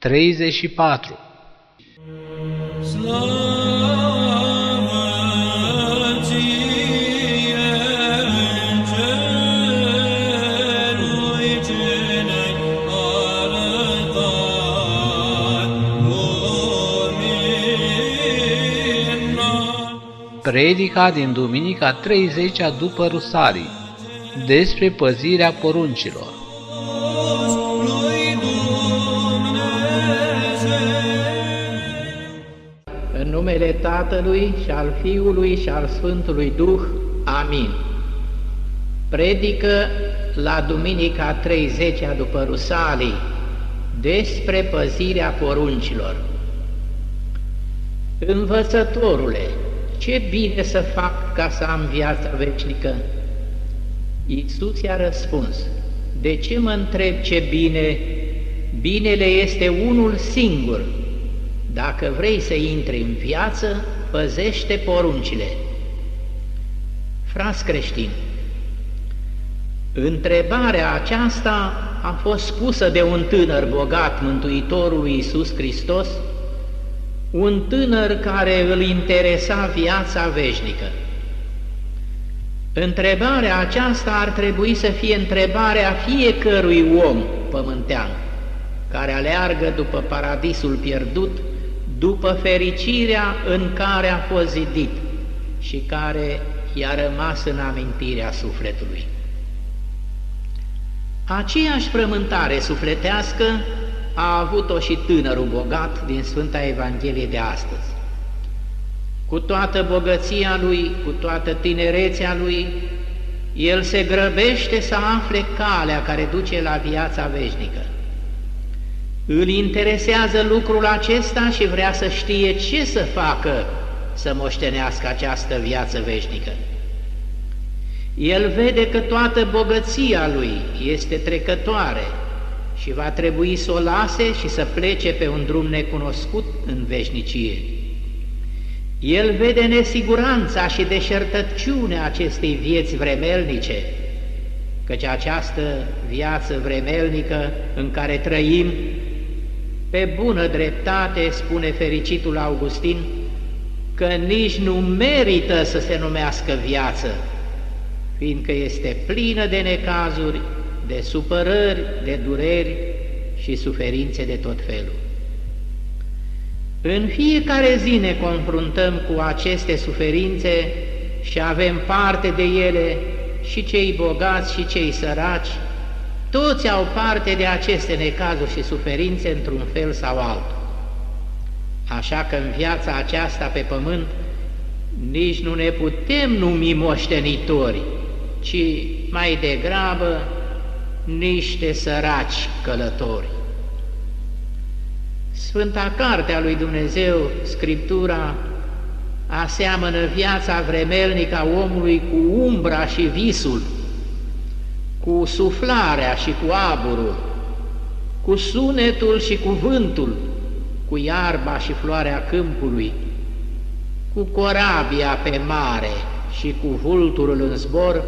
34. Predica din duminica 30-a după Rusalii, despre păzirea poruncilor. În numele Tatălui și al Fiului și al Sfântului Duh. Amin. Predică la duminica 30-a după Rusalii, despre păzirea poruncilor. Învățătorule, ce bine să fac ca să am viața veșnică? Iisus i-a răspuns: de ce mă întreb ce bine? Binele este unul singur. Dacă vrei să intri în viață, păzește poruncile. Frați creștini, întrebarea aceasta a fost pusă de un tânăr bogat Mântuitorului Iisus Hristos, un tânăr care îl interesa viața veșnică. Întrebarea aceasta ar trebui să fie întrebarea fiecărui om pământean care aleargă după paradisul pierdut, după fericirea în care a fost zidit și care i-a rămas în amintirea sufletului. Aceeași frământare sufletească a avut-o și tânărul bogat din Sfânta Evanghelie de astăzi. Cu toată bogăția lui, cu toată tinerețea lui, el se grăbește să afle calea care duce la viața veșnică. Îl interesează lucrul acesta și vrea să știe ce să facă să moștenească această viață veșnică. El vede că toată bogăția lui este trecătoare și va trebui să o lase și să plece pe un drum necunoscut în veșnicie. El vede nesiguranța și deșertăciunea acestei vieți vremelnice, căci această viață vremelnică în care trăim, pe bună dreptate, spune fericitul Augustin, că nici nu merită să se numească viață, fiindcă este plină de necazuri, de supărări, de dureri și suferințe de tot felul. În fiecare zi ne confruntăm cu aceste suferințe și avem parte de ele, și cei bogați și cei săraci, toți au parte de aceste necazuri și suferințe într-un fel sau altul. Așa că în viața aceasta pe pământ nici nu ne putem numi moștenitori, ci mai degrabă niște săraci călători. Sfânta Carte a lui Dumnezeu, Scriptura, aseamănă viața vremelnică a omului cu umbra și visul, cu suflarea și cu aburul, cu sunetul și cu vântul, cu iarba și floarea câmpului, cu corabia pe mare și cu vulturul în zbor,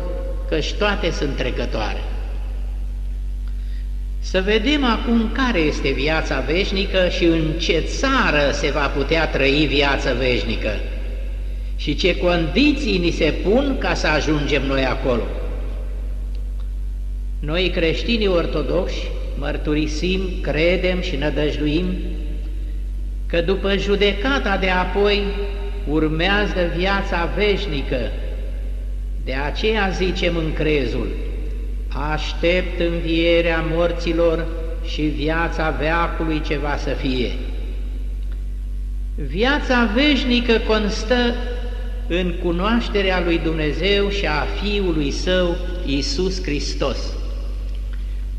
căci toate sunt trecătoare. Să vedem acum care este viața veșnică și în ce țară se va putea trăi viața veșnică și ce condiții ni se pun ca să ajungem noi acolo. Noi, creștinii ortodoxi, mărturisim, credem și nădăjduim că după judecata de apoi urmează viața veșnică. De aceea zicem în crezul: aștept învierea morților și viața veacului ce va să fie. Viața veșnică constă în cunoașterea lui Dumnezeu și a Fiului Său, Iisus Hristos.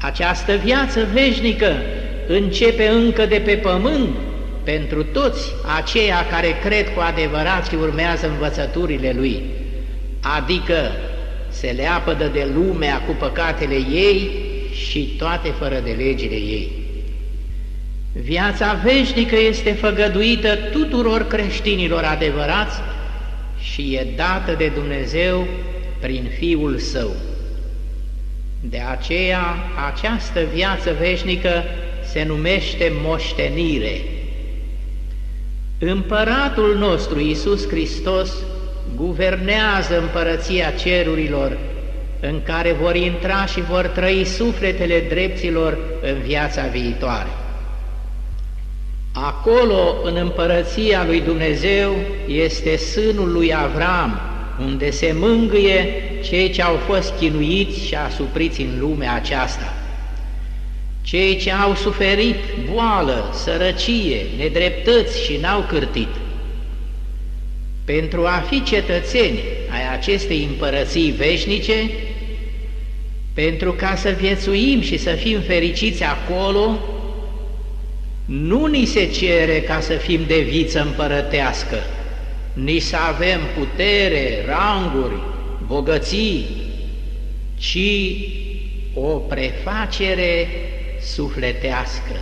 Această viață veșnică începe încă de pe pământ pentru toți aceia care cred cu adevărat și urmează învățăturile Lui, adică se leapădă de lumea cu păcatele ei și toate fără de legile ei. Viața veșnică este făgăduită tuturor creștinilor adevărați și e dată de Dumnezeu prin Fiul Său. De aceea, această viață veșnică se numește moștenire. Împăratul nostru, Iisus Hristos, guvernează împărăția cerurilor, în care vor intra și vor trăi sufletele drepților în viața viitoare. Acolo, în împărăția lui Dumnezeu, este sânul lui Avram, unde se mângâie cei ce au fost chinuiți și asupriți în lumea aceasta, cei ce au suferit boală, sărăcie, nedreptăți și n-au cârtit. Pentru a fi cetățeni ai acestei împărății veșnice, pentru ca să viețuim și să fim fericiți acolo, nu ni se cere ca să fim de viță împărătească, nici să avem putere, ranguri, bogății, ci o prefacere sufletească.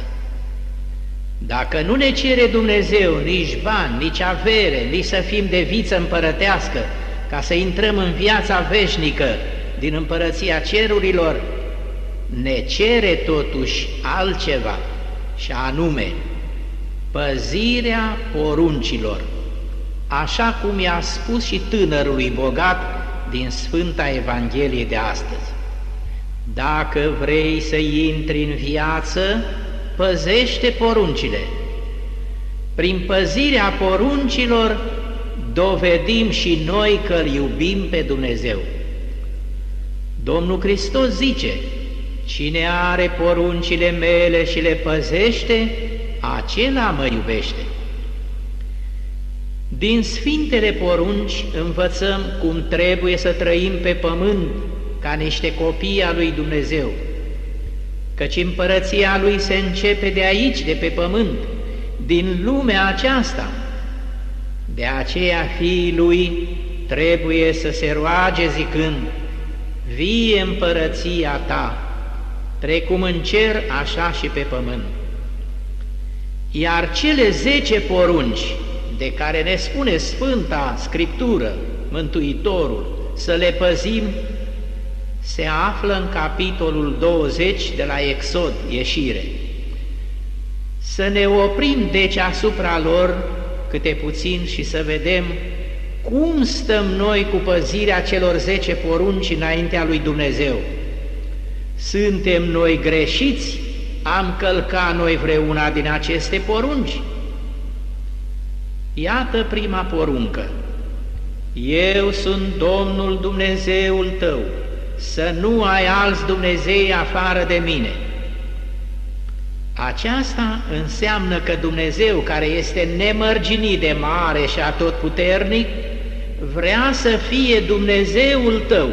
Dacă nu ne cere Dumnezeu nici bani, nici avere, nici să fim de viță împărătească, ca să intrăm în viața veșnică din împărăția cerurilor, ne cere totuși altceva, și anume păzirea poruncilor, așa cum i-a spus și tânărului bogat din Sfânta Evanghelie de astăzi. Dacă vrei să intri în viață, păzește poruncile. Prin păzirea poruncilor dovedim și noi că îl iubim pe Dumnezeu. Domnul Hristos zice: cine are poruncile mele și le păzește, acela mă iubește. Din Sfintele porunci învățăm cum trebuie să trăim pe pământ ca niște copii al lui Dumnezeu, căci împărăția lui se începe de aici, de pe pământ, din lumea aceasta. De aceea fiii lui trebuie să se roage zicând: vie împărăția ta, precum în cer, așa și pe pământ. Iar cele 10 porunci de care ne spune Sfânta Scriptură, Mântuitorul, să le păzim, se află în capitolul 20 de la Exod, ieșire. Să ne oprim deci asupra lor câte puțin și să vedem cum stăm noi cu păzirea celor 10 porunci înaintea lui Dumnezeu. Suntem noi greșiți? Am călcat noi vreuna din aceste porunci? Iată prima poruncă: eu sunt Domnul Dumnezeul tău, să nu ai alți Dumnezei afară de mine. Aceasta înseamnă că Dumnezeu, care este nemărginit de mare și atotputernic, vrea să fie Dumnezeul tău,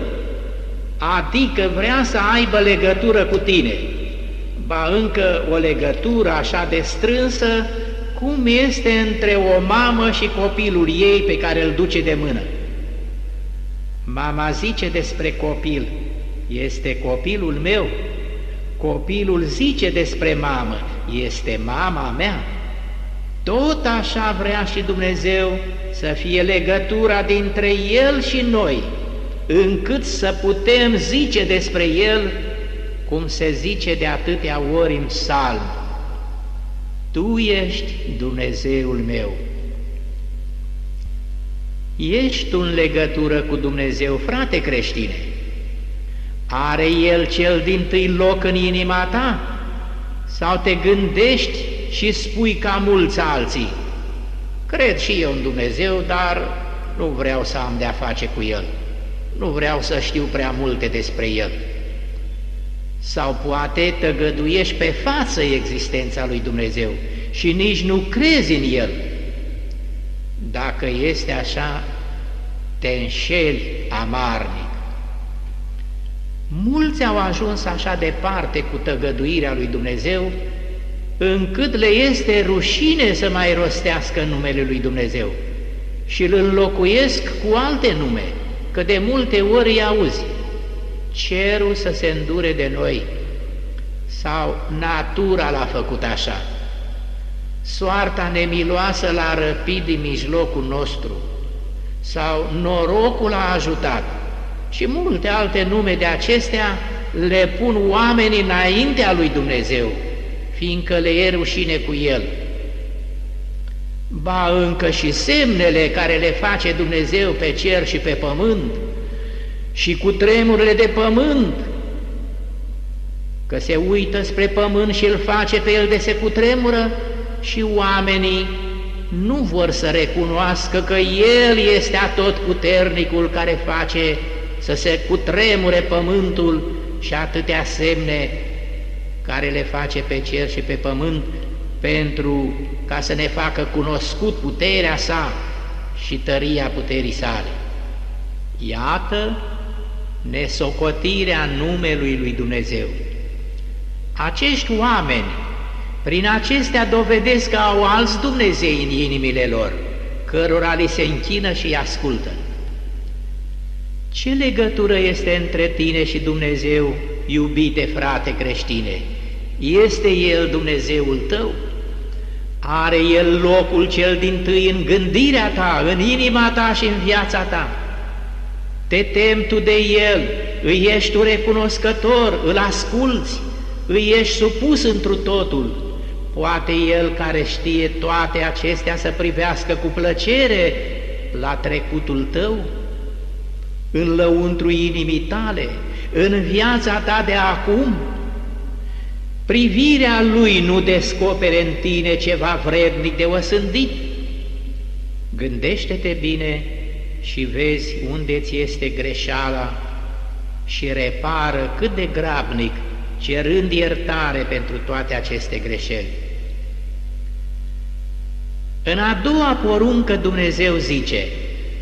adică vrea să aibă legătură cu tine, ba încă o legătură așa de strânsă cum este între o mamă și copilul ei pe care îl duce de mână. Mama zice despre copil: este copilul meu. Copilul zice despre mamă: este mama mea. Tot așa vrea și Dumnezeu să fie legătura dintre El și noi, încât să putem zice despre El cum se zice de atâtea ori în psalm: Tu ești Dumnezeul meu. Ești tu în legătură cu Dumnezeu, frate creștine? Are El cel dintâi loc în inima ta? Sau te gândești și spui ca mulți alții: cred și eu în Dumnezeu, dar nu vreau să am de-a face cu El, nu vreau să știu prea multe despre El. Sau poate tăgăduiești pe față existența lui Dumnezeu și nici nu crezi în El. Dacă este așa, te înșeli amarnic. Mulți au ajuns așa departe cu tăgăduirea lui Dumnezeu, încât le este rușine să mai rostească numele lui Dumnezeu și îl înlocuiesc cu alte nume, că de multe ori îi auzi: cerul să se îndure de noi, sau natura l-a făcut așa, soarta nemiloasă l-a răpit din mijlocul nostru, sau norocul a ajutat, și multe alte nume de acestea le pun oamenii înaintea lui Dumnezeu fiindcă le e rușine cu el. Ba încă și semnele care le face Dumnezeu pe cer și pe pământ, și cu tremurile de pământ, că se uită spre pământ și îl face pe el de se cutremură, și oamenii nu vor să recunoască că El este atotputernicul care face să se cutremure pământul și atâtea semne care le face pe cer și pe pământ pentru ca să ne facă cunoscut puterea sa și tăria puterii sale. Iată nesocotirea numelui lui Dumnezeu. Acești oameni, prin acestea dovedesc că au alți Dumnezei în inimile lor, cărora li se închină și îi ascultă. Ce legătură este între tine și Dumnezeu, iubite frate creștine? Este El Dumnezeul tău? Are El locul cel dintâi în gândirea ta, în inima ta și în viața ta? Te temi tu de El, îi ești tu recunoscător, îl asculți, îi ești supus întru totul. Poate El care știe toate acestea să privească cu plăcere la trecutul tău, în lăuntru inimii tale, în viața ta de acum? Privirea Lui nu descopere în tine ceva vrednic de osândit? Gândește-te bine și vezi unde ți este greșeala și repară cât de grabnic, cerând iertare pentru toate aceste greșeli. În a doua poruncă Dumnezeu zice: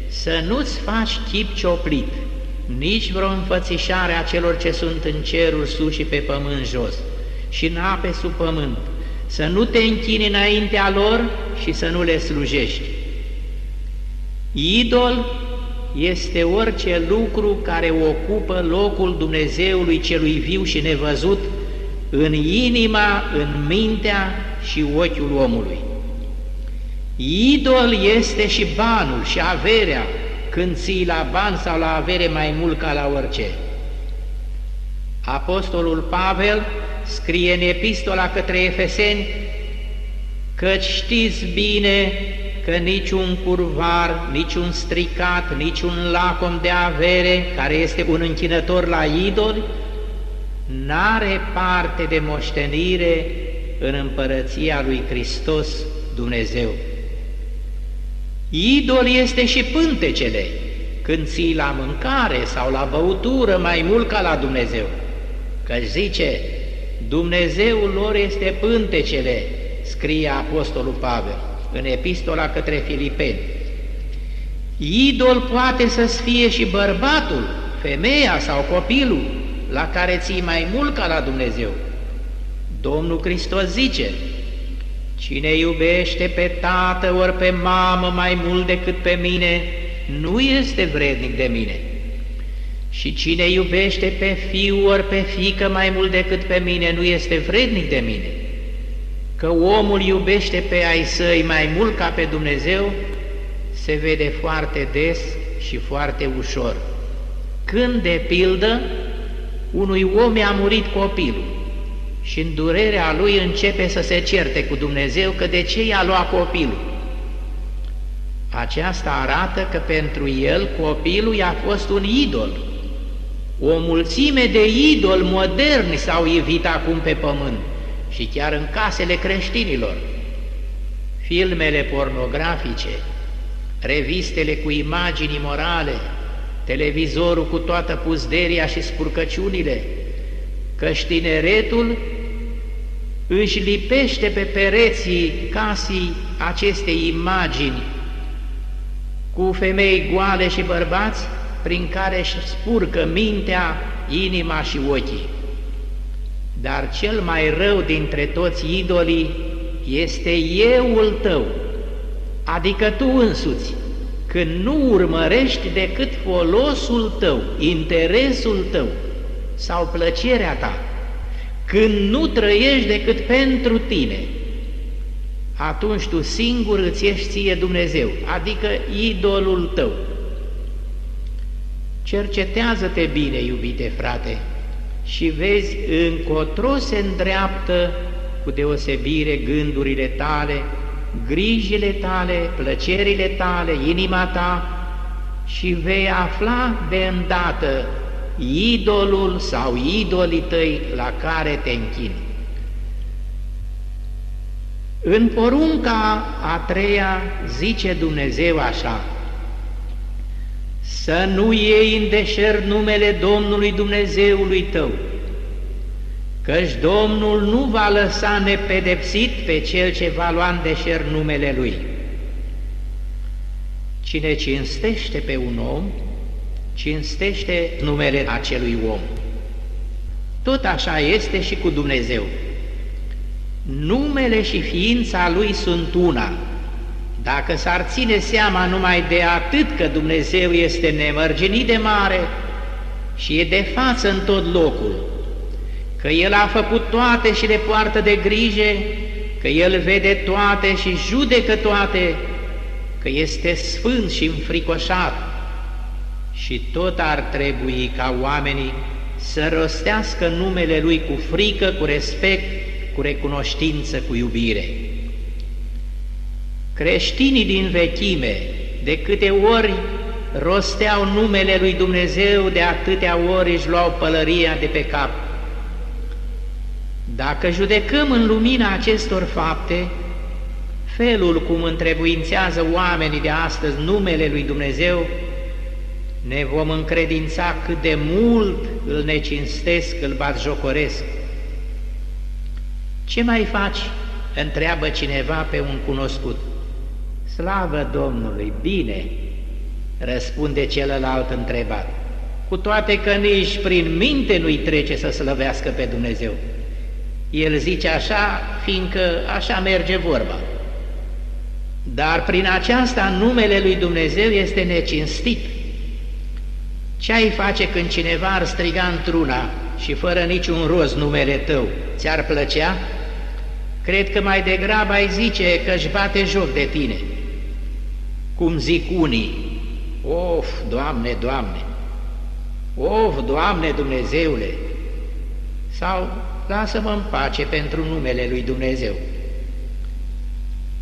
să nu-ți faci chip cioplit, nici vreo înfățișare a celor ce sunt în ceruri sus și pe pământ jos și în ape sub pământ, să nu te închini înaintea lor și să nu le slujești. Idol este orice lucru care ocupă locul Dumnezeului celui viu și nevăzut în inima, în mintea și ochiul omului. Idol este și banul și averea, când ții la ban sau la avere mai mult ca la orice. Apostolul Pavel scrie în epistola către Efeseni: căci știți bine că niciun curvar, niciun stricat, niciun lacom de avere, care este un închinător la idoli, n-are parte de moștenire în împărăția lui Hristos Dumnezeu. Idol este și pântecele, când ții la mâncare sau la băutură mai mult ca la Dumnezeu. Căci zice, Dumnezeul lor este pântecele, scrie Apostolul Pavel în epistola către Filipeni. Idol poate să fie și bărbatul, femeia sau copilul, la care ții mai mult ca la Dumnezeu. Domnul Hristos zice: cine iubește pe tată ori pe mamă mai mult decât pe mine, nu este vrednic de mine. Și cine iubește pe fiu ori pe fiică mai mult decât pe mine, nu este vrednic de mine. Că omul iubește pe ai săi mai mult ca pe Dumnezeu, se vede foarte des și foarte ușor. Când, de pildă, unui om i-a murit copilul și în durerea lui începe să se certe cu Dumnezeu că de ce i-a luat copilul. Aceasta arată că pentru el copilul i-a fost un idol. O mulțime de idoli moderni s-au ivit acum pe pământ și chiar în casele creștinilor. Filmele pornografice, revistele cu imagini imorale, televizorul cu toată puzderia și spurcăciunile, căci tineretul își lipește pe pereții casei aceste imagini cu femei goale și bărbați prin care își spurcă mintea, inima și ochii. Dar cel mai rău dintre toți idolii este euul tău, adică tu însuți, când nu urmărești decât folosul tău, interesul tău sau plăcerea ta, când nu trăiești decât pentru tine, atunci tu singur îți ești ție Dumnezeu, adică idolul tău. Cercetează-te bine, iubite frate, și vezi încotro se îndreaptă cu deosebire gândurile tale, grijile tale, plăcerile tale, inima ta și vei afla de îndată idolul sau idolii tăi la care te închini. În porunca a treia zice Dumnezeu așa: să nu iei în deșert numele Domnului Dumnezeului tău, căci Domnul nu va lăsa nepedepsit pe cel ce va lua în deșert numele Lui. Cine cinstește pe un om, cinstește numele acelui om. Tot așa este și cu Dumnezeu. Numele și ființa Lui sunt una. Dacă s-ar ține seama numai de atât că Dumnezeu este nemărginit de mare și e de față în tot locul, că El a făcut toate și le poartă de grijă, că El vede toate și judecă toate, că este sfânt și înfricoșat, și tot ar trebui ca oamenii să rostească numele Lui cu frică, cu respect, cu recunoștință, cu iubire. Creștinii din vechime, de câte ori rosteau numele Lui Dumnezeu, de atâtea ori își luau pălăria de pe cap. Dacă judecăm în lumina acestor fapte, felul cum întrebuințează oamenii de astăzi numele Lui Dumnezeu, ne vom încredința cât de mult îl necinstesc, îl batjocoresc. Ce mai faci? Întreabă cineva pe un cunoscut. Slavă Domnului, bine, răspunde celălalt întrebat, cu toate că nici prin minte nu-i trece să slăvească pe Dumnezeu. El zice așa, fiindcă așa merge vorba. Dar prin aceasta numele Lui Dumnezeu este necinstit. Ce ai face când cineva ar striga într-una și fără niciun rost numele tău? Ți-ar plăcea? Cred că mai degrabă ai zice că își bate joc de tine. Cum zic unii, of, Doamne, Doamne, of, Doamne Dumnezeule, sau lasă-mă în pace pentru numele Lui Dumnezeu.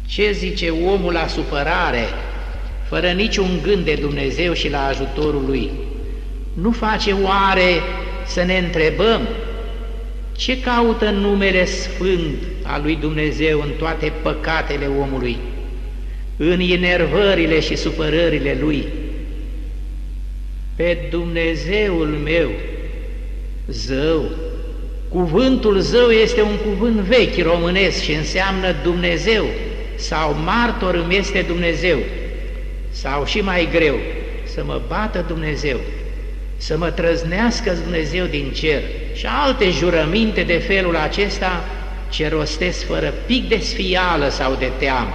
Ce zice omul la supărare, fără niciun gând de Dumnezeu și la ajutorul Lui? Nu face oare să ne întrebăm ce caută în numele sfânt al lui Dumnezeu în toate păcatele omului, în enervările și supărările lui? Pe Dumnezeul meu, zău. Cuvântul zău este un cuvânt vechi românesc și înseamnă Dumnezeu, sau martor îmi este Dumnezeu, sau și mai greu, să mă bată Dumnezeu, să mă trăznească Dumnezeu din cer și alte jurăminte de felul acesta ce rostesc fără pic de sfială sau de teamă.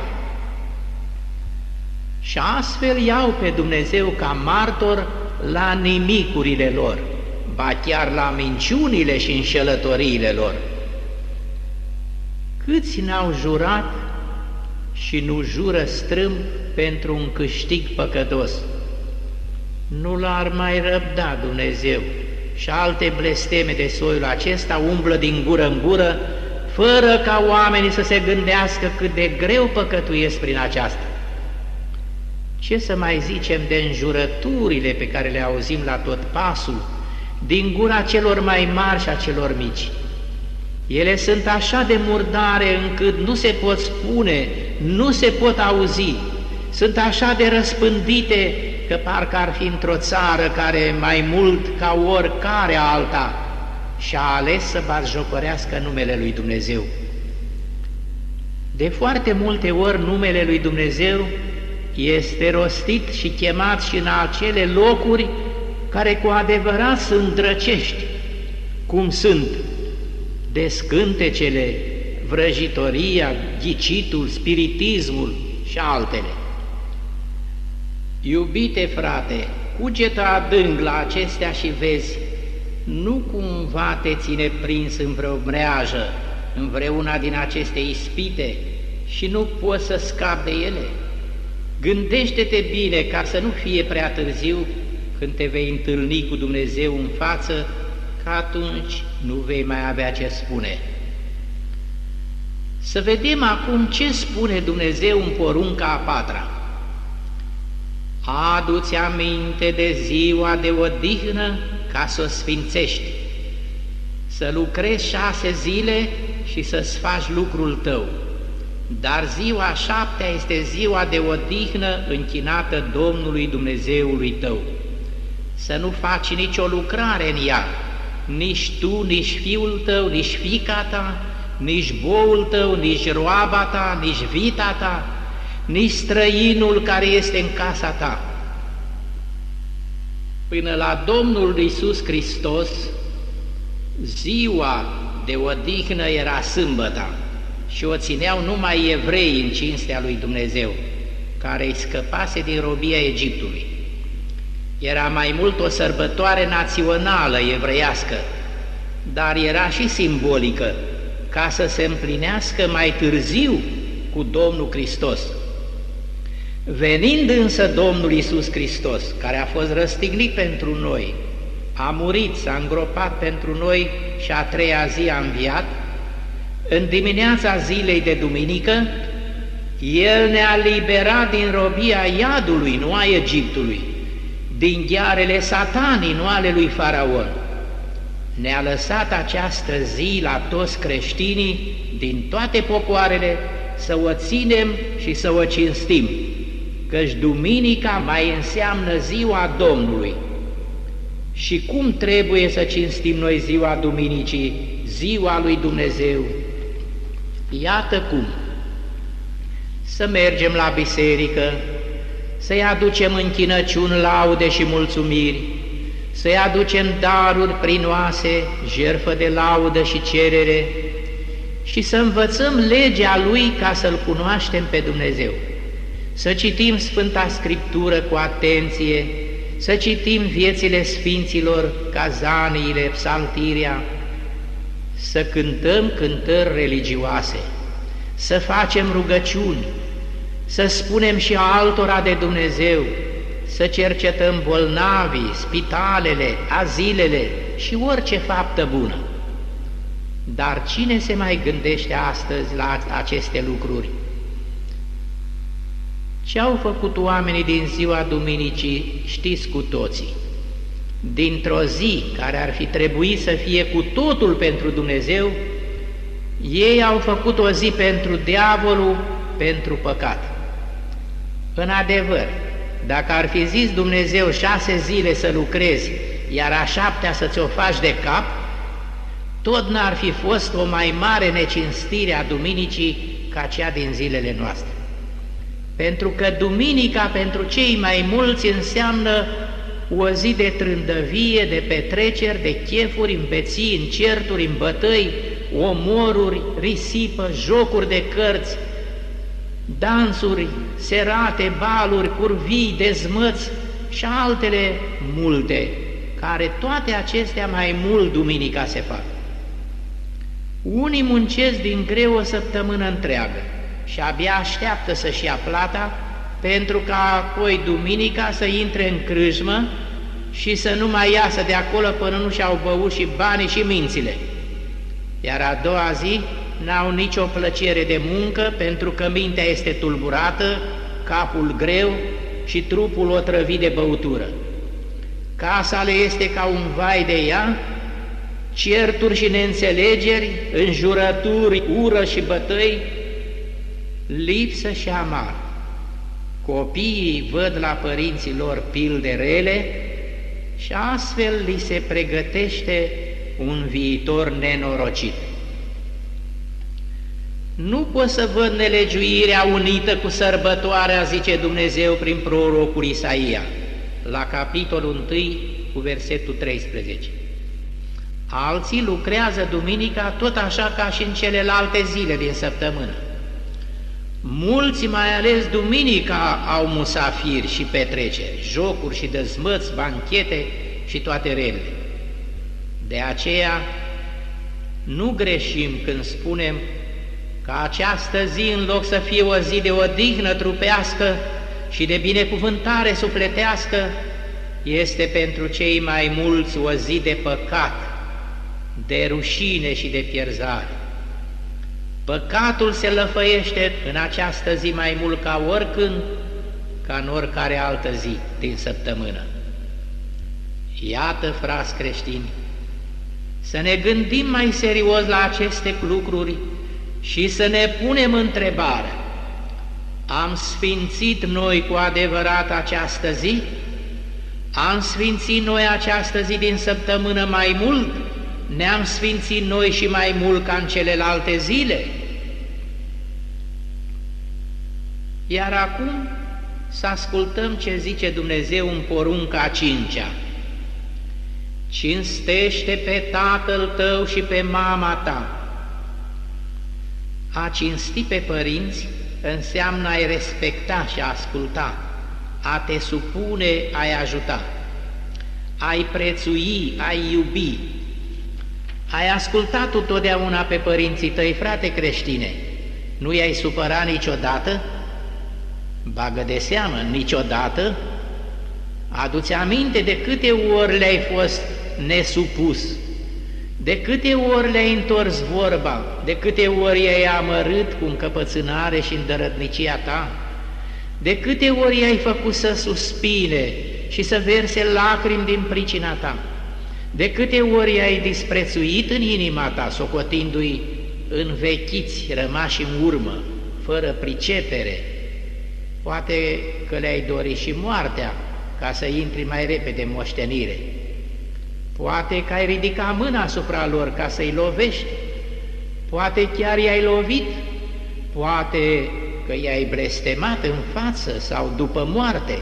Și astfel iau pe Dumnezeu ca martor la nimicurile lor, ba chiar la minciunile și înșelătoriile lor. Câți n-au jurat și nu jură strâmb pentru un câștig păcătos? Nu l-ar mai răbda Dumnezeu și alte blesteme de soiul acesta umblă din gură în gură, fără ca oamenii să se gândească cât de greu păcătuiesc prin aceasta. Ce să mai zicem de înjurăturile pe care le auzim la tot pasul, din gura celor mai mari și a celor mici? Ele sunt așa de murdare încât nu se pot spune, nu se pot auzi, sunt așa de răspândite că parcă ar fi într-o țară care mai mult ca oricare alta și-a ales să batjocorească numele Lui Dumnezeu. De foarte multe ori numele Lui Dumnezeu este rostit și chemat și în acele locuri care cu adevărat sunt drăcești, cum sunt descântecele, vrăjitoria, ghicitul, spiritismul și altele. Iubite frate, cugetă adânc la acestea și vezi, nu cumva te ține prins în vreo mreajă, în vreuna din aceste ispite și nu poți să scapi de ele? Gândește-te bine ca să nu fie prea târziu când te vei întâlni cu Dumnezeu în față, că atunci nu vei mai avea ce spune. Să vedem acum ce spune Dumnezeu în porunca a patra. Adu-ți aminte de ziua de odihnă ca să o sfințești, să lucrezi 6 zile și să-ți faci lucrul tău. Dar ziua 7-a este ziua de odihnă închinată Domnului Dumnezeului tău. Să nu faci nicio lucrare în ea, nici tu, nici fiul tău, nici fiica ta, nici boul tău, nici roaba ta, nici vita ta, nici străinul care este în casa ta. Până la Domnul Iisus Hristos, ziua de odihnă era sâmbăta și o țineau numai evreii în cinstea lui Dumnezeu, care îi scăpase din robia Egiptului. Era mai mult o sărbătoare națională evreiască, dar era și simbolică, ca să se împlinească mai târziu cu Domnul Hristos. Venind însă Domnul Iisus Hristos, care a fost răstignit pentru noi, a murit, s-a îngropat pentru noi și a 3-a zi a înviat, în dimineața zilei de duminică, El ne-a liberat din robia iadului, nu a Egiptului, din ghearele satanii, nu ale lui Faraon. Ne-a lăsat această zi la toți creștinii din toate popoarele să o ținem și să o cinstim, căci duminica mai înseamnă ziua Domnului. Și cum trebuie să cinstim noi ziua duminicii, ziua lui Dumnezeu? Iată cum: să mergem la biserică, să-i aducem închinăciuni, laude și mulțumiri, să-i aducem daruri prinoase, jertfă de laudă și cerere, și să învățăm legea Lui ca să-L cunoaștem pe Dumnezeu, să citim Sfânta Scriptură cu atenție, să citim viețile Sfinților, cazaniile, psaltirea, să cântăm cântări religioase, să facem rugăciuni, să spunem și altora de Dumnezeu, să cercetăm bolnavii, spitalele, azilele și orice faptă bună. Dar cine se mai gândește astăzi la aceste lucruri? Ce au făcut oamenii din ziua duminicii știți cu toții. Dintr-o zi care ar fi trebuit să fie cu totul pentru Dumnezeu, ei au făcut o zi pentru diavolul, pentru păcat. În adevăr, dacă ar fi zis Dumnezeu 6 zile să lucrezi, iar a 7-a să ți-o faci de cap, tot n-ar fi fost o mai mare necinstire a duminicii ca cea din zilele noastre. Pentru că duminica pentru cei mai mulți înseamnă o zi de trândăvie, de petreceri, de chefuri, îmbeții, încerturi, îmbătăi, omoruri, risipă, jocuri de cărți, dansuri, serate, baluri, curvii, dezmăți și altele multe, care toate acestea mai mult duminica se fac. Unii muncesc din greu o săptămână întreagă și abia așteaptă să-și ia plata, pentru ca apoi duminica să intre în crâșmă și să nu mai iasă de acolo până nu și-au băut și banii și mințile. Iar a doua zi n-au nicio plăcere de muncă, pentru că mintea este tulburată, capul greu și trupul otrăvit de băutură. Casa le este ca un vai de ea, certuri și neînțelegeri, înjurături, ură și bătăi, lipsă și amar. Copiii văd la părinții lor pilde rele și astfel li se pregătește un viitor nenorocit. Nu pot să văd nelegiuirea unită cu sărbătoarea, zice Dumnezeu prin prorocul Isaia, la capitolul 1 cu versetul 13. Alții lucrează duminica tot așa ca și în celelalte zile din săptămână. Mulți, mai ales duminica, au musafiri și petreceri, jocuri și dezmăți, banchete și toate relele. De aceea nu greșim când spunem că această zi, în loc să fie o zi de odihnă trupească și de binecuvântare sufletească, este pentru cei mai mulți o zi de păcat, de rușine și de pierzare. Păcatul se lăfăiește în această zi mai mult ca oricând, ca în oricare altă zi din săptămână. Iată, frați creștini, să ne gândim mai serios la aceste lucruri și să ne punem întrebarea: am sfințit noi cu adevărat această zi? Am sfințit noi această zi din săptămână mai mult? Ne-am sfințit noi și mai mult ca în celelalte zile? Iar acum să ascultăm ce zice Dumnezeu în porunca a 5-a. Cinstește pe tatăl tău și pe mama ta. A cinsti pe părinți înseamnă a-i respecta și a asculta, a te supune, a-i ajuta, a-i prețui, a-i iubi. Ai ascultat tu totdeauna pe părinții tăi, frate creștine? Nu i-ai supărat niciodată? Bagă de seamă, niciodată? Adu-ți aminte de câte ori le-ai fost nesupus, de câte ori le-ai întors vorba, de câte ori i-ai amărât cu încăpățânare și îndărătnicia ta, de câte ori i-ai făcut să suspine și să verse lacrimi din pricina ta, de câte ori i-ai disprețuit în inima ta, socotindu-i învechiți, rămași în urmă, fără pricepere. Poate că le-ai dorit și moartea ca să intri mai repede în moștenire. Poate că ai ridicat mâna asupra lor ca să-i lovești, poate chiar i-ai lovit, poate că i-ai blestemat în față sau după moarte,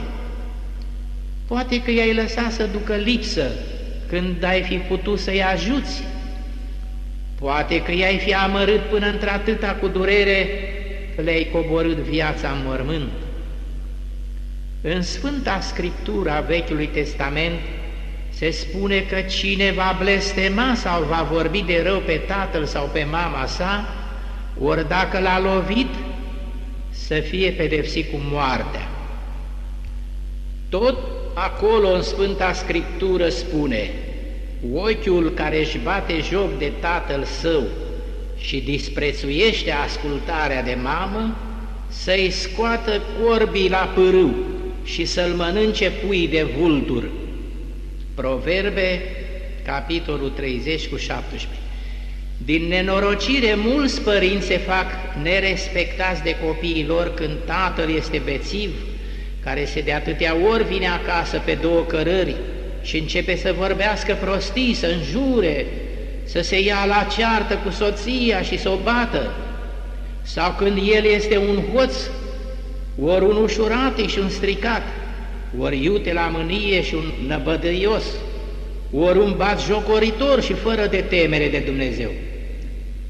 poate că i-ai lăsat să ducă lipsă când ai fi putut să-i ajuți, poate că i-ai fi amărât până într-atâta cu durere că le-ai coborât viața în mormânt. În Sfânta Scriptură a Vechiului Testament se spune că cine va blestema sau va vorbi de rău pe tatăl sau pe mama sa, ori dacă l-a lovit, să fie pedepsit cu moartea. Tot acolo în Sfânta Scriptură spune: ochiul care își bate joc de tatăl său și disprețuiește ascultarea de mamă, să-i scoată corbii la pârâu și să-l mănânce puii de vulturi. Proverbe, capitolul 30 cu 17. Din nenorocire, mulți părinți se fac nerespectați de copiii lor când tatăl este bețiv, care se de atâtea ori vine acasă pe două cărări și începe să vorbească prostii, să înjure, să se ia la ceartă cu soția și să o bată, sau când el este un hoț, ori un ușurat și un stricat, ori iute la mânie și un năbădăios, ori un batjocoritor și fără de temere de Dumnezeu,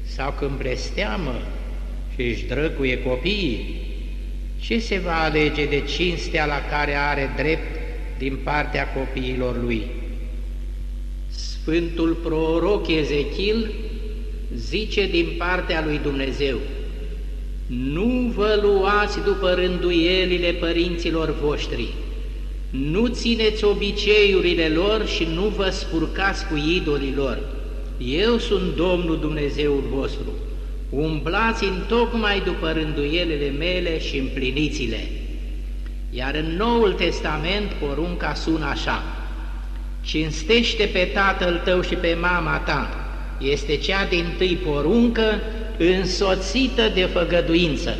sau când blesteamă și își drăcuie copiii, ce se va alege de cinstea la care are drept din partea copiilor lui? Sfântul proroc Ezechiel zice din partea lui Dumnezeu: nu vă luați după rânduielile părinților voștri, nu țineți obiceiurile lor și nu vă spurcați cu idolii lor. Eu sunt Domnul Dumnezeul vostru. Umblați întocmai după rânduielile mele și împliniți-le. Iar în Noul Testament porunca sună așa: cinstește pe tatăl tău și pe mama ta. Este cea dintâi poruncă, însoțită de făgăduință,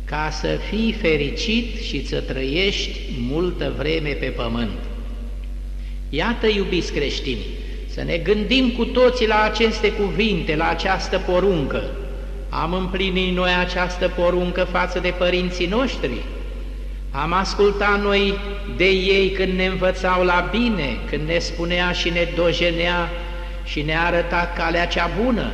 ca să fii fericit și să trăiești multă vreme pe pământ. Iată, iubiți creștini, să ne gândim cu toții la aceste cuvinte, la această poruncă. Am împlinit noi această poruncă față de părinții noștri? Am ascultat noi de ei când ne învățau la bine, când ne spunea și ne dojenea și ne-a arătat calea cea bună?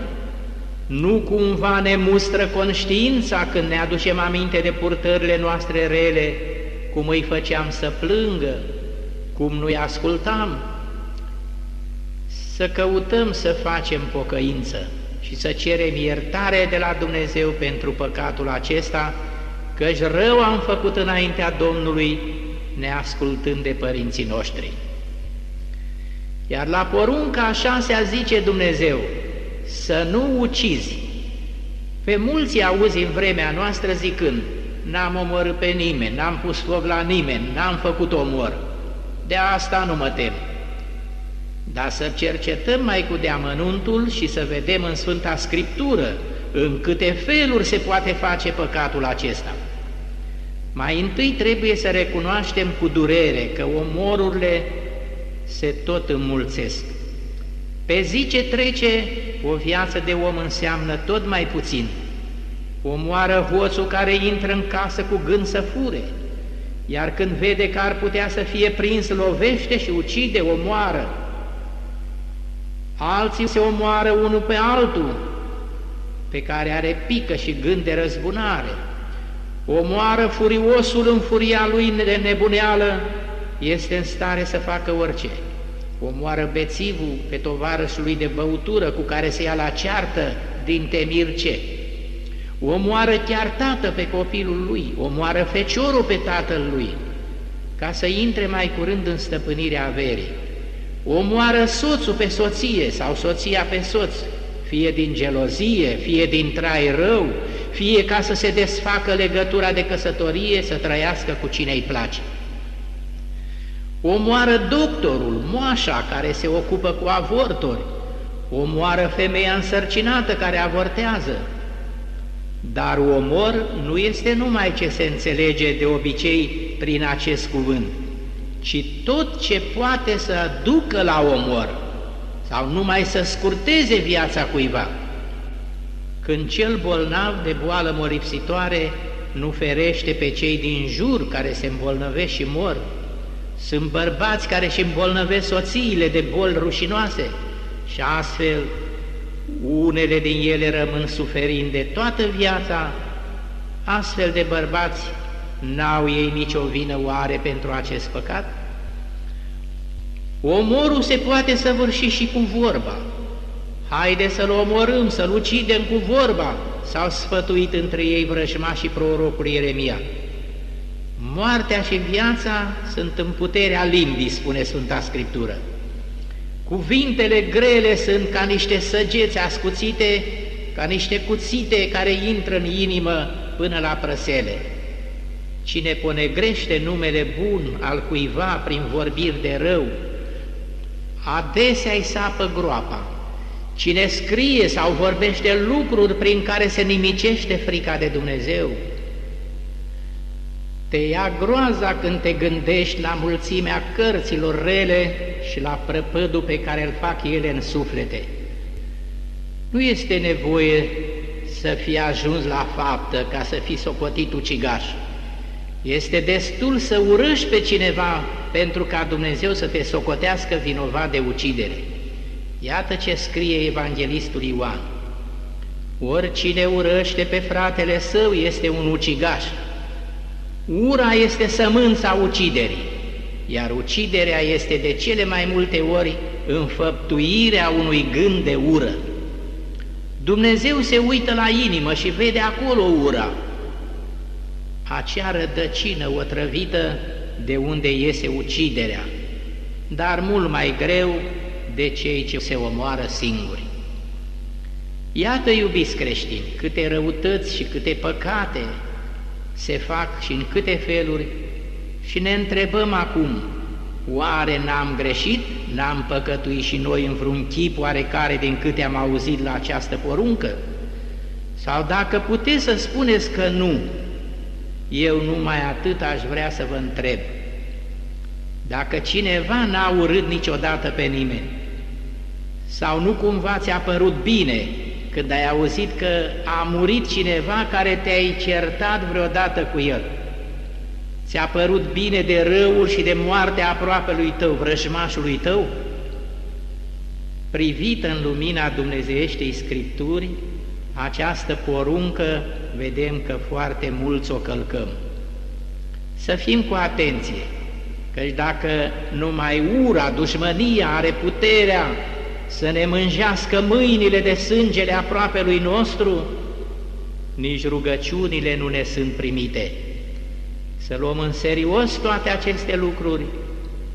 Nu cumva ne mustră conștiința când ne aducem aminte de purtările noastre rele, cum îi făceam să plângă, cum nu-i ascultam? Să căutăm să facem pocăință și să cerem iertare de la Dumnezeu pentru păcatul acesta, căci rău am făcut înaintea Domnului, neascultând de părinții noștri. Iar la porunca a 6-a zice Dumnezeu: să nu ucizi. Pe mulți auzi în vremea noastră zicând: n-am omorât pe nimeni, n-am pus foc la nimeni, n-am făcut omor, de asta nu mă tem. Dar să cercetăm mai cu deamănuntul și să vedem în Sfânta Scriptură în câte feluri se poate face păcatul acesta. Mai întâi trebuie să recunoaștem cu durere că omorurile se tot înmulțesc. Pe zi ce trece, o viață de om înseamnă tot mai puțin. Omoară hoțul care intră în casă cu gând să fure, iar când vede că ar putea să fie prins, lovește și ucide, omoară. Alții se omoară unul pe altul, pe care are pică și gând de răzbunare. Omoară furiosul în furia lui de nebuneală, este în stare să facă orice. Omoară bețivul pe tovarășul lui de băutură cu care se ia la ceartă din temir ce. Omoară chiar tată pe copilul lui, omoară feciorul pe tatăl lui, ca să intre mai curând în stăpânirea averii. Omoară soțul pe soție sau soția pe soț, fie din gelozie, fie din trai rău, fie ca să se desfacă legătura de căsătorie, să trăiască cu cine îi place. Omoară doctorul, moașa care se ocupă cu avorturi, omoară femeia însărcinată care avortează. Dar omor nu este numai ce se înțelege de obicei prin acest cuvânt, ci tot ce poate să ducă la omor sau numai să scurteze viața cuiva. Când cel bolnav de boală molipsitoare nu ferește pe cei din jur care se îmbolnăvesc și mor, sunt bărbați care își îmbolnăvesc soțiile de boli rușinoase și astfel unele din ele rămân suferind de toată viața. Astfel de bărbați n-au ei nicio vină oare pentru acest păcat? Omorul se poate săvârși și cu vorba. Haide să-l omorâm, să-l ucidem cu vorba, s-au sfătuit între ei vrăjmașii prorocul Ieremia. Moartea și viața sunt în puterea limbii, spune Sfânta Scriptură. Cuvintele grele sunt ca niște săgeți ascuțite, ca niște cuțite care intră în inimă până la prăsele. Cine ponegrește numele bun al cuiva prin vorbiri de rău, adesea îi sapă groapa. Cine scrie sau vorbește lucruri prin care se nimicește frica de Dumnezeu, te ia groaza când te gândești la mulțimea cărților rele și la prăpădul pe care îl fac ele în suflete. Nu este nevoie să fii ajuns la faptă ca să fii socotit ucigaș. Este destul să urăști pe cineva pentru ca Dumnezeu să te socotească vinovat de ucidere. Iată ce scrie evanghelistul Ioan: oricine urăște pe fratele său este un ucigaș. Ura este sămânța uciderii, iar uciderea este de cele mai multe ori înfăptuirea unui gând de ură. Dumnezeu se uită la inimă și vede acolo ura, acea rădăcină otrăvită de unde iese uciderea, dar mult mai greu de cei ce se omoară singuri. Iată, iubiți creștini, câte răutăți și câte păcate se fac și în câte feluri și ne întrebăm acum, oare n-am greșit, n-am păcătuit și noi în vreun chip oarecare din câte am auzit la această poruncă? Sau dacă puteți să spuneți că nu, eu numai atât aș vrea să vă întreb, dacă cineva n-a urât niciodată pe nimeni, sau nu cumva ți-a părut bine când ai auzit că a murit cineva care te-ai certat vreodată cu el? Ți-a părut bine de răul și de moartea aproapelui tău, vrăjmașului tău? Privită în lumina dumnezeieștei Scripturi, această poruncă, vedem că foarte mulți o călcăm. Să fim cu atenție, căci dacă numai ura, dușmănia are puterea să ne mânjească mâinile de sângele aproapelui nostru, nici rugăciunile nu ne sunt primite. Să luăm în serios toate aceste lucruri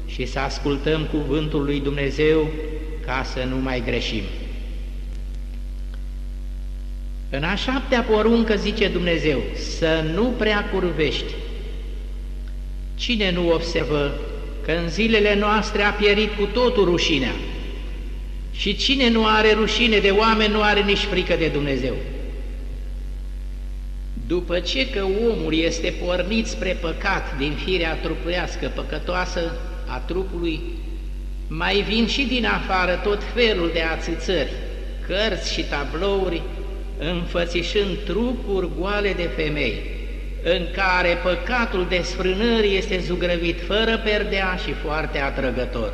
și să ascultăm cuvântul lui Dumnezeu ca să nu mai greșim. În a 7-a poruncă zice Dumnezeu, să nu prea curvești. Cine nu observă că în zilele noastre a pierit cu totul rușinea? Și cine nu are rușine de oameni nu are nici frică de Dumnezeu. După ce că omul este pornit spre păcat din firea trupuiască păcătoasă a trupului, mai vin și din afară tot felul de ațățări, cărți și tablouri, înfățișând trupuri goale de femei, în care păcatul desfrânării este zugrăvit fără perdea și foarte atrăgător.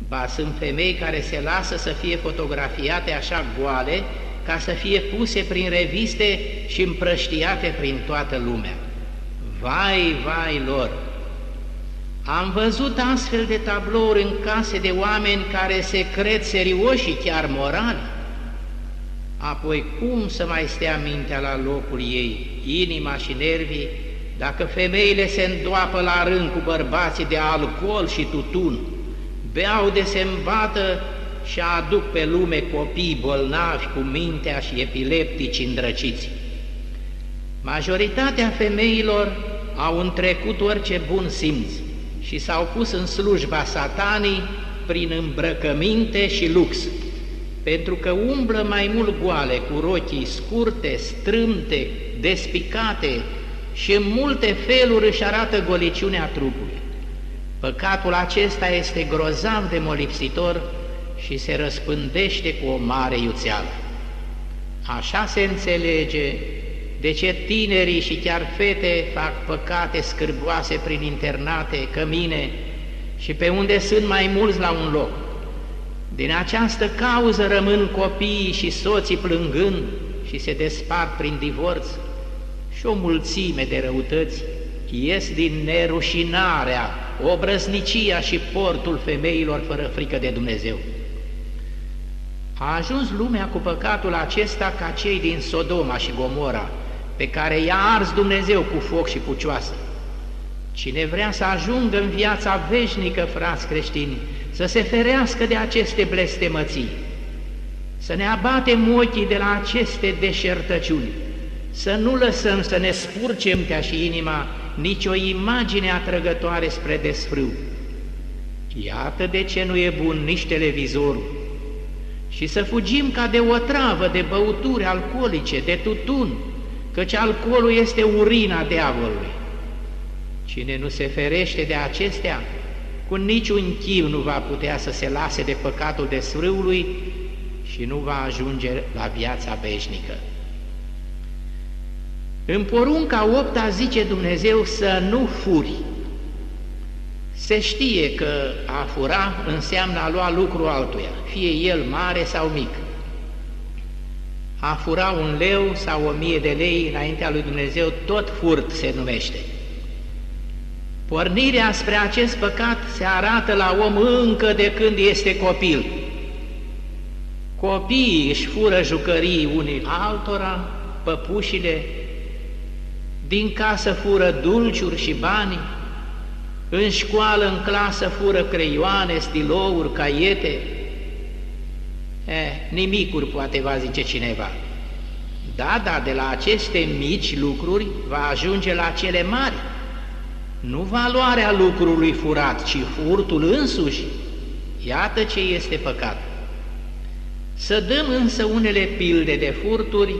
Ba, sunt femei care se lasă să fie fotografiate așa goale, ca să fie puse prin reviste și împrăștiate prin toată lumea. Vai, vai lor! Am văzut astfel de tablouri în case de oameni care se cred serioși și chiar morali. Apoi cum să mai stea mintea la locul ei, inima și nervii, dacă femeile se îndoapă la rând cu bărbații de alcool și tutun, beau de se îmbată și aduc pe lume copii bolnavi cu mintea și epileptici îndrăciți. Majoritatea femeilor au întrecut orice bun simț și s-au pus în slujba satanii prin îmbrăcăminte și lux, pentru că umblă mai mult goale, cu rochii scurte, strâmte, despicate și în multe feluri își arată goliciunea trupului. Păcatul acesta este grozav de molipsitor și se răspândește cu o mare iuțeală. Așa se înțelege de ce tinerii și chiar fete fac păcate scârboase prin internate, cămine și pe unde sunt mai mulți la un loc. Din această cauză rămân copiii și soții plângând și se despart prin divorț și o mulțime de răutăți ies din nerușinarea, obrăznicia și portul femeilor fără frică de Dumnezeu. A ajuns lumea cu păcatul acesta ca cei din Sodoma și Gomora, pe care i-a ars Dumnezeu cu foc și pucioasă. Cine vrea să ajungă în viața veșnică, frați creștini, să se ferească de aceste blestemății, să ne abatem ochii de la aceste deșertăciuni, să nu lăsăm să ne spurce mintea și inima nici o imagine atrăgătoare spre desfrâu. Iată de ce nu e bun nici televizorul. Și să fugim ca de o travă de băuturi alcoolice, de tutun, căci alcoolul este urina diavolului. Cine nu se ferește de acestea, cu niciun chip nu va putea să se lase de păcatul desfrâului și nu va ajunge la viața veșnică. În porunca 8-a zice Dumnezeu să nu furi. Se știe că a fura înseamnă a lua lucru altuia, fie el mare sau mic. A fura 1 leu sau 1000 de lei înaintea lui Dumnezeu, tot furt se numește. Pornirea spre acest păcat se arată la om încă de când este copil. Copiii își fură jucării unii altora, păpușile, din casă fură dulciuri și bani, în școală, în clasă fură creioane, stilouri, caiete. Nimicuri poate va zice cineva. Da, de la aceste mici lucruri va ajunge la cele mari. Nu valoarea lucrului furat, ci furtul însuși. Iată ce este păcat. Să dăm însă unele pilde de furturi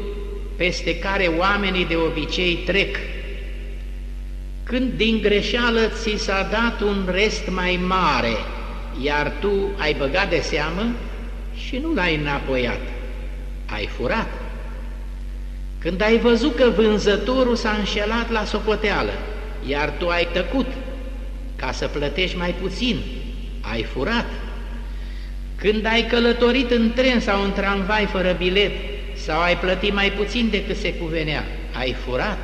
peste care oamenii de obicei trec. Când din greșeală ți s-a dat un rest mai mare, iar tu ai băgat de seamă și nu l-ai înapoiat, ai furat. Când ai văzut că vânzătorul s-a înșelat la socoteală, iar tu ai tăcut ca să plătești mai puțin, ai furat. Când ai călătorit în tren sau în tramvai fără bilet sau ai plătit mai puțin decât se cuvenea, ai furat.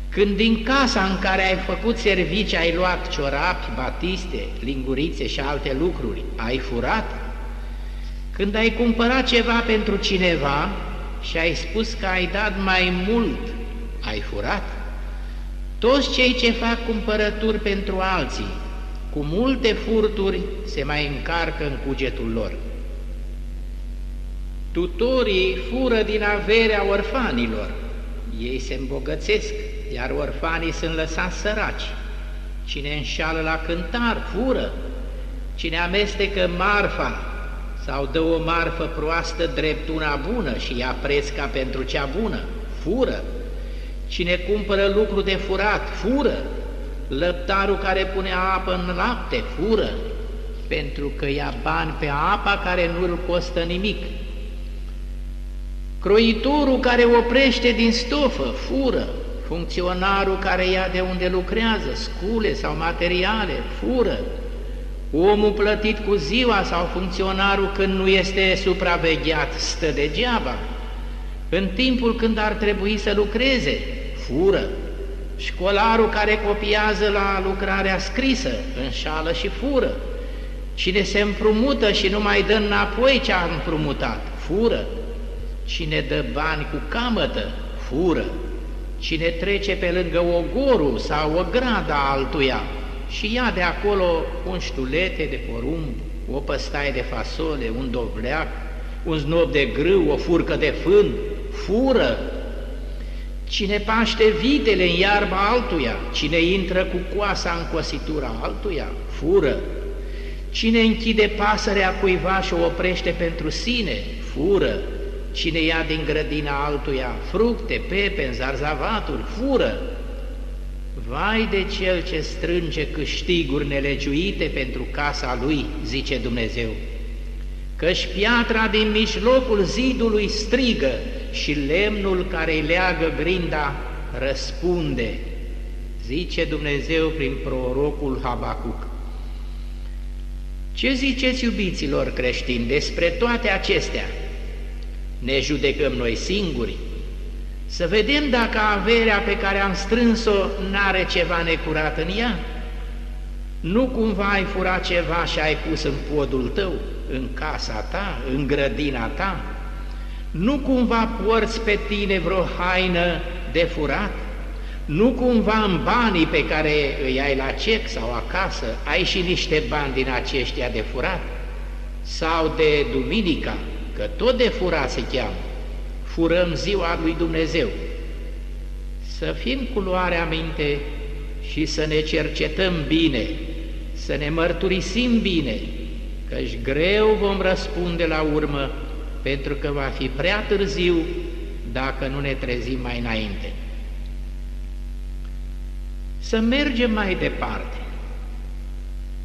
Când din casa în care ai făcut servicii ai luat ciorapi, batiste, lingurițe și alte lucruri, ai furat. Când ai cumpărat ceva pentru cineva și ai spus că ai dat mai mult, ai furat. Toți cei ce fac cumpărături pentru alții, cu multe furturi, se mai încarcă în cugetul lor. Tutorii fură din averea orfanilor, ei se îmbogățesc, iar orfanii sunt lăsați săraci. Cine înșală la cântar, fură. Cine amestecă marfa sau dă o marfă proastă drept una bună și ia preț ca pentru cea bună, fură. Cine cumpără lucru de furat, fură. Lăptarul care pune apă în lapte, fură, pentru că ia bani pe apa care nu îl costă nimic. Croitorul care oprește din stofă, fură. Funcționarul care ia de unde lucrează, scule sau materiale, fură. Omul plătit cu ziua sau funcționarul când nu este supravegheat, stă degeaba. În timpul când ar trebui să lucreze, fură. Școlarul care copiază la lucrarea scrisă, înșală și fură. Cine se împrumută și nu mai dă înapoi ce a împrumutat, fură. Cine dă bani cu camătă, fură. Cine trece pe lângă ogorul sau o grada altuia și ia de acolo un ștulete de porumb, o păstaie de fasole, un dovleac, un znop de grâu, o furcă de fân, fură. Cine paște vitele în iarba altuia, cine intră cu coasa în cositura altuia, fură. Cine închide pasărea cuiva și o oprește pentru sine, fură. Cine ia din grădina altuia fructe, pepeni, zarzavatul, fură. Vai de cel ce strânge câștiguri nelegiuite pentru casa lui, zice Dumnezeu, căci piatra din mijlocul zidului strigă și lemnul care îi leagă grinda răspunde, zice Dumnezeu prin prorocul Habacuc. Ce ziceți, iubiților creștini, despre toate acestea? Ne judecăm noi singuri? Să vedem dacă averea pe care am strâns-o n-are ceva necurat în ea? Nu cumva ai furat ceva și ai pus în podul tău, în casa ta, în grădina ta? Nu cumva porți pe tine vreo haină de furat? Nu cumva în banii pe care îi ai la cec sau acasă ai și niște bani din aceștia de furat? Sau de duminica, că tot de furat se cheamă, furăm ziua lui Dumnezeu. Să fim cu luarea minte și să ne cercetăm bine, să ne mărturisim bine, căci greu vom răspunde la urmă, pentru că va fi prea târziu dacă nu ne trezim mai înainte. Să mergem mai departe.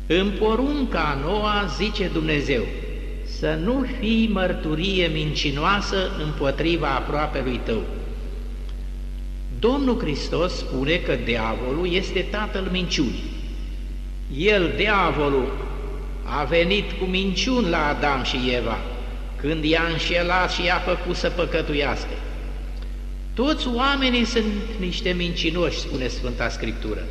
În porunca noua zice Dumnezeu, să nu fii mărturie mincinoasă împotriva aproapelui tău. Domnul Hristos spune că diavolul este tatăl minciunii. El, diavolul, a venit cu minciuni la Adam și Eva, când i-a înșelat și i-a făcut să păcătuiască. Toți oamenii sunt niște mincinoși, spune Sfânta Scriptură,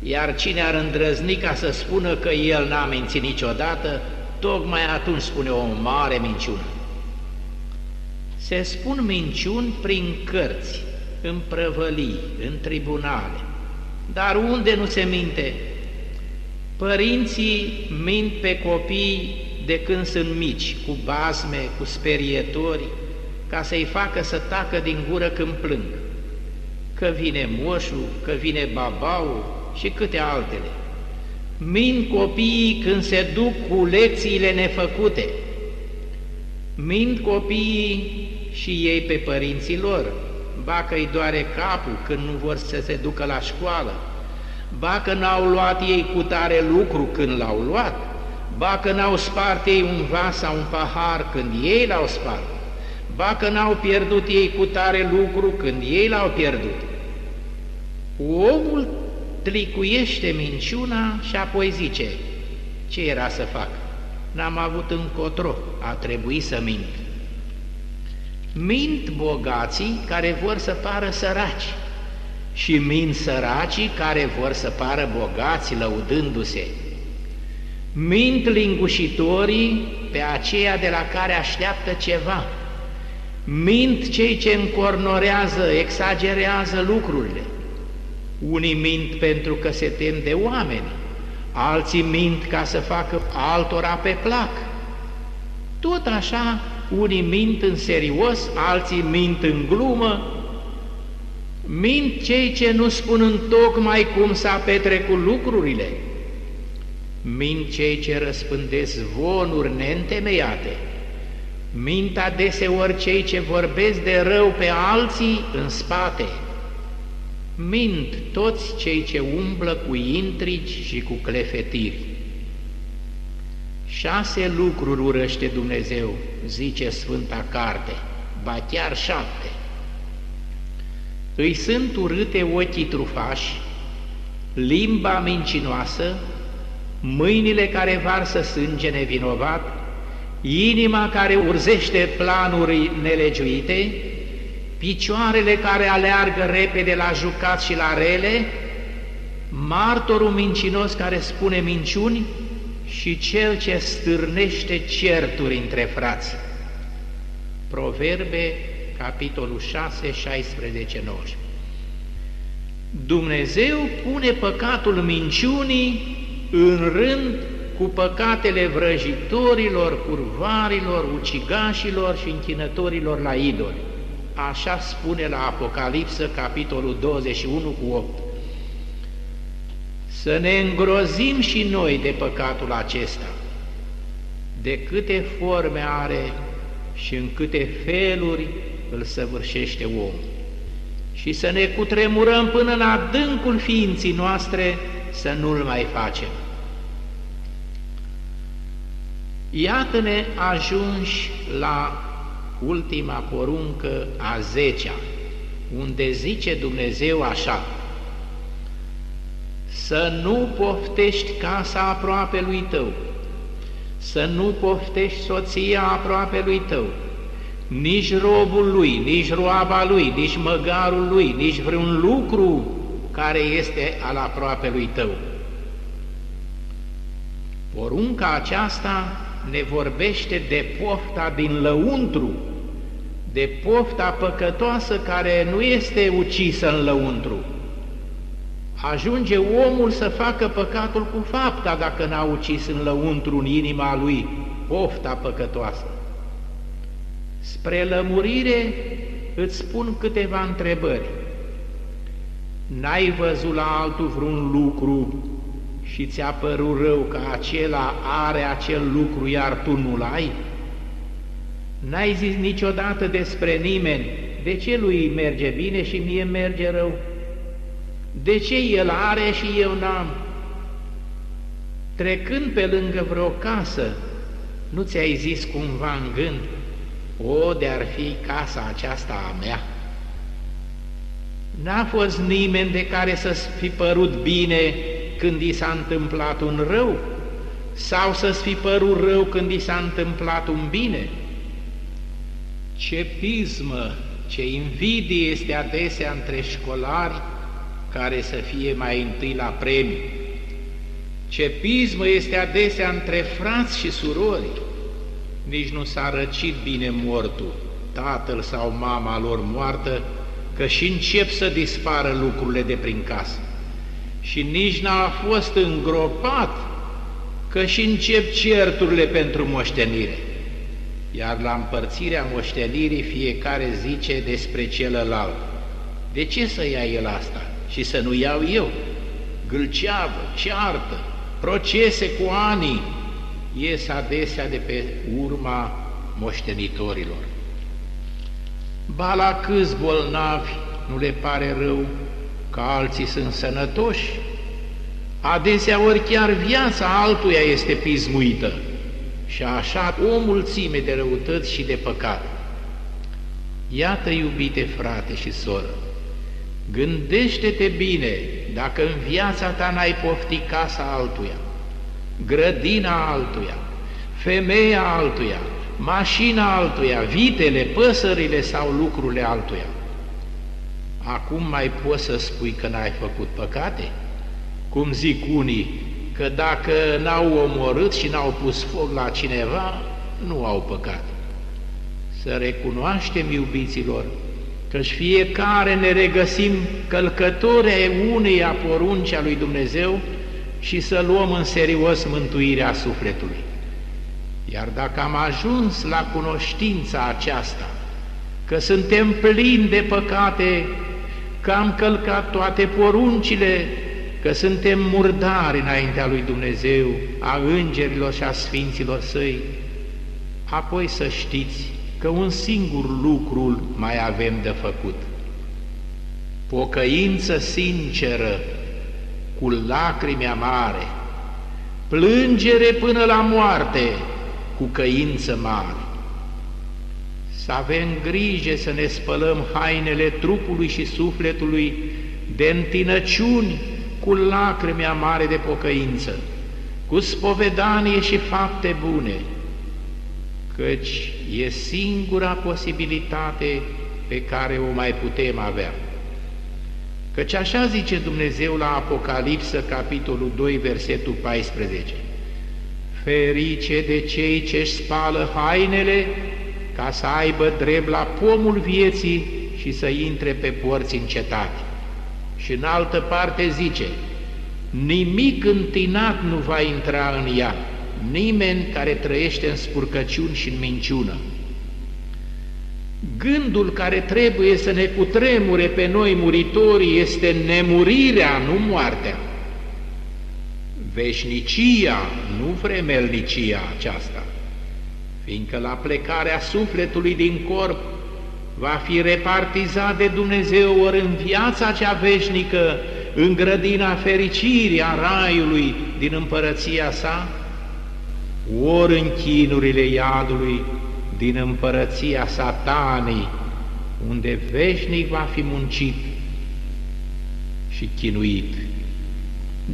iar cine ar îndrăzni ca să spună că el n-a mințit niciodată, tocmai atunci spune o mare minciună. Se spun minciuni prin cărți, în prăvălii, în tribunale, dar unde nu se minte? Părinții mint pe copii de când sunt mici, cu basme, cu sperietori, ca să-i facă să tacă din gură când plâng, că vine moșul, că vine babau și câte altele. Mint copiii când se duc cu lecțiile nefăcute, mint copiii și ei pe părinții lor, ba că îi doare capul când nu vor să se ducă la școală, ba că n-au luat ei cu tare lucru când l-au luat, ba că n-au spart ei un vas sau un pahar când ei l-au spart, ba că n-au pierdut ei cu tare lucru când ei l-au pierdut. Omul tlicuiește minciuna și apoi zice, ce era să fac? N-am avut încotro, a trebuit să mint. Mint bogații care vor să pară săraci și mint săracii care vor să pară bogați lăudându-se. Mint lingușitorii pe aceia de la care așteaptă ceva. Mint cei ce încornorează, exagerează lucrurile. Unii mint pentru că se tem de oameni, alții mint ca să facă altora pe plac. Tot așa unii mint în serios, alții mint în glumă, mint cei ce nu spun întocmai cum s-a petrecut lucrurile, mint cei ce răspândesc zvonuri neîntemeiate, mint adeseori cei ce vorbesc de rău pe alții în spate, mint toți cei ce umblă cu intrigi și cu clefetiri. 6 lucruri urăște Dumnezeu, zice Sfânta Carte, ba chiar 7. Îi sunt urâte ochii trufași, limba mincinoasă, mâinile care varsă sânge nevinovat, inima care urzește planuri nelegiuite, picioarele care aleargă repede la jucat și la rele, martorul mincinos care spune minciuni și cel ce stârnește certuri între frați. Proverbe, capitolul 6, 16, 19. Dumnezeu pune păcatul minciunii în rând cu păcatele vrăjitorilor, curvarilor, ucigașilor și închinătorilor la idoli. Așa spune la Apocalipsă, capitolul 21 cu 8. Să ne îngrozim și noi de păcatul acesta, de câte forme are și în câte feluri îl săvârșește omul, și să ne cutremurăm până în adâncul ființii noastre să nu-l mai facem. Iată-ne ajunși la ultima poruncă, a 10-a, unde zice Dumnezeu așa: să nu poftești casa aproapelui tău, să nu poftești soția aproapelui tău, nici robul lui, nici roaba lui, nici măgarul lui, nici vreun lucru care este al aproapelui tău. Porunca aceasta ne vorbește de pofta din lăuntru, de pofta păcătoasă care nu este ucisă în lăuntru. Ajunge omul să facă păcatul cu fapta dacă n-a ucis în lăuntru, în inima lui, pofta păcătoasă. Spre lămurire îți spun câteva întrebări. N-ai văzut la altul vreun lucru și ți-a părut rău că acela are acel lucru, iar tu nu-l ai? N-ai zis niciodată despre nimeni: de ce lui merge bine și mie merge rău? De ce el are și eu n-am? Trecând pe lângă vreo casă, nu ți-ai zis cumva în gând: o, de-ar fi casa aceasta a mea? N-a fost nimeni de care să-ți fi părut bine când i s-a întâmplat un rău, sau să-ți fi părut rău când i s-a întâmplat un bine? Ce pismă, ce invidie este adesea între școlari care să fie mai întâi la premiu! Ce pismă este adesea între frați și surori! Nici nu s-a răcit bine mortul, tatăl sau mama lor moartă, că și încep să dispară lucrurile de prin casă. Și nici n-a fost îngropat, că și încep certurile pentru moștenire. Iar la împărțirea moștenirii fiecare zice despre celălalt: de ce să ia el asta și să nu iau eu? Gâlceavă, ceartă, procese cu anii ies adesea de pe urma moștenitorilor. Ba la câți bolnavi nu le pare rău că alții sunt sănătoși? Adesea ori chiar viața altuia este pismuită și așa o mulțime de răutăți și de păcat. Iată, iubite frate și soră, gândește-te bine dacă în viața ta n-ai pofti casa altuia, grădina altuia, femeia altuia, mașina altuia, vitele, păsările sau lucrurile altuia. Acum mai poți să spui că n-ai făcut păcate? Cum zic unii, că dacă n-au omorât și n-au pus foc la cineva, nu au păcat. Să recunoaștem, iubiților, că-și fiecare ne regăsim călcători ai uneia porunci a lui Dumnezeu și să luăm în serios mântuirea sufletului. Iar dacă am ajuns la cunoștința aceasta, că suntem plini de păcate, că am călcat toate poruncile, că suntem murdari înaintea lui Dumnezeu, a îngerilor și a sfinților săi, apoi să știți că un singur lucru mai avem de făcut. Pocăință sinceră, cu lacrimi amare, plângere până la moarte, cu căință mare. Să avem grijă să ne spălăm hainele trupului și sufletului de întinăciuni cu lacrimi amare de pocăință, cu spovedanie și fapte bune, căci e singura posibilitate pe care o mai putem avea. Căci așa zice Dumnezeu la Apocalipsă, capitolul 2, versetul 14: ferice de cei ce-și spală hainele, ca să aibă drept la pomul vieții și să intre pe porți în cetate. Și în altă parte zice: nimic întinat nu va intra în ea, nimeni care trăiește în spurcăciuni și în minciună. Gândul care trebuie să ne cutremure pe noi muritorii este nemurirea, nu moartea. Veșnicia, nu vremelnicia aceasta, fiindcă la plecarea sufletului din corp va fi repartizat de Dumnezeu ori în viața cea veșnică, în grădina fericirii a raiului din împărăția sa, ori în chinurile iadului din împărăția Satanei, unde veșnic va fi muncit și chinuit.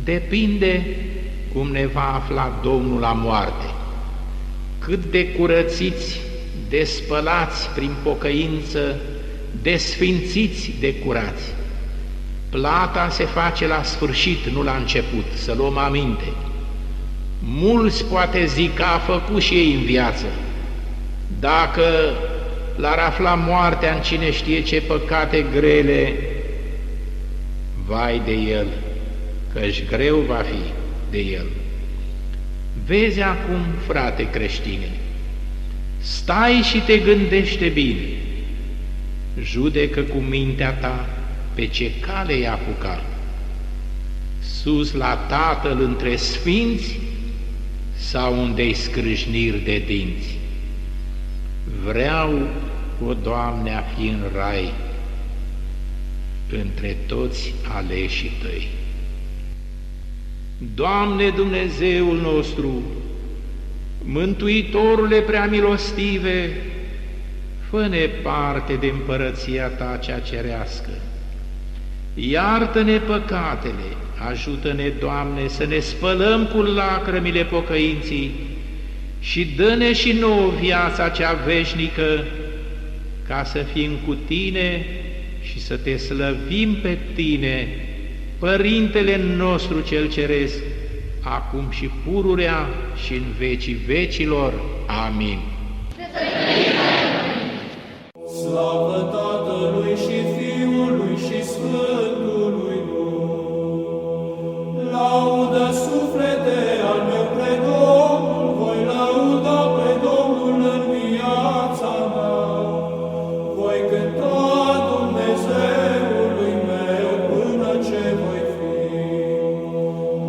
Depinde cum ne va afla Domnul la moarte, cât de curățiți, despălați prin pocăință, desfințiți de curați. Plata se face la sfârșit, nu la început, să luăm aminte. Mulți poate zic că a făcut și ei în viață. Dacă l-ar afla moartea în cine știe ce păcate grele, vai de el, că-și greu va fi de el. Vezi acum, frate creștine, stai și te gândește bine, judecă cu mintea ta pe ce cale i-a apucat, sus la Tatăl între sfinți sau unde-i scrâșniri de dinți. Vreau, o Doamne, a fi în rai între toți aleșii Tăi. Doamne Dumnezeul nostru, Mântuitorule prea milostive, fă-ne parte de împărăția Ta cea cerească. Iartă-ne păcatele, ajută-ne, Doamne, să ne spălăm cu lacrămile pocăinții și dă-ne și nouă viața cea veșnică, ca să fim cu Tine și să Te slăvim pe Tine, Părintele nostru cel Ceresc, acum și pururea și în vecii vecilor. Amin. Slavă Tatălui și Fiului și Sfântului Duh! Laudă suflete al meu pre Domnul, voi lăuda pe Domnul în viața mea. Voi cânta Dumnezeului meu până ce voi fi.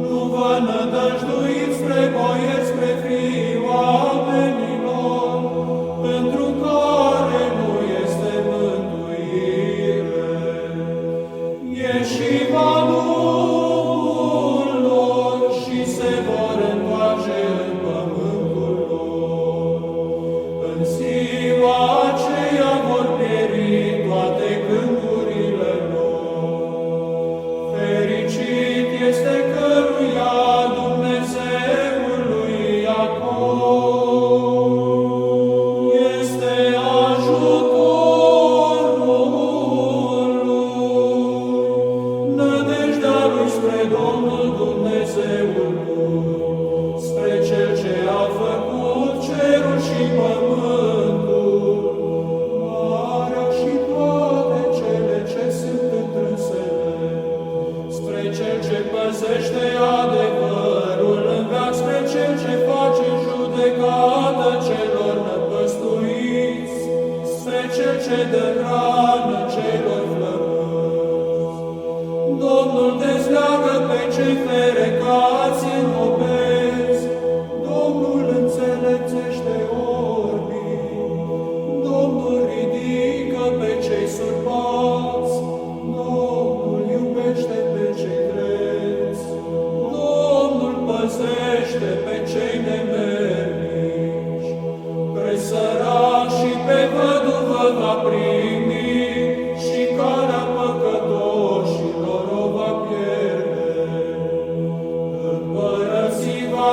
Nu vă nădăjduiți spre boieri, spre fii oamenilor, pentru care nu este mântuire. Ieși va Duhul lor și se vor întoarce în pământul lor. În ziua aceea vor pieri toate gândurile lor. Fericit este căruia Dumnezeului Iacov este ajutorul lui. Nădejdea lui spre Domnul Dumnezeul lui, spre Cel ce a făcut cerul și pământul, marea și toate cele ce sunt întrânsele, spre Cel ce păzește adevărul în veac, spre Cel ce face judecată ce dă hrană celor flămânzi. Domnul dezleagă pe cei ferecați în obezi, Domnul înțelepțește orbii, Domnul ridică pe cei surpați, Domnul iubește pe cei drepți, Domnul păzește pe cei nemernici, pe sărac și pe văduvă va primi și calea păcătoșilor o va pierde. Împărății va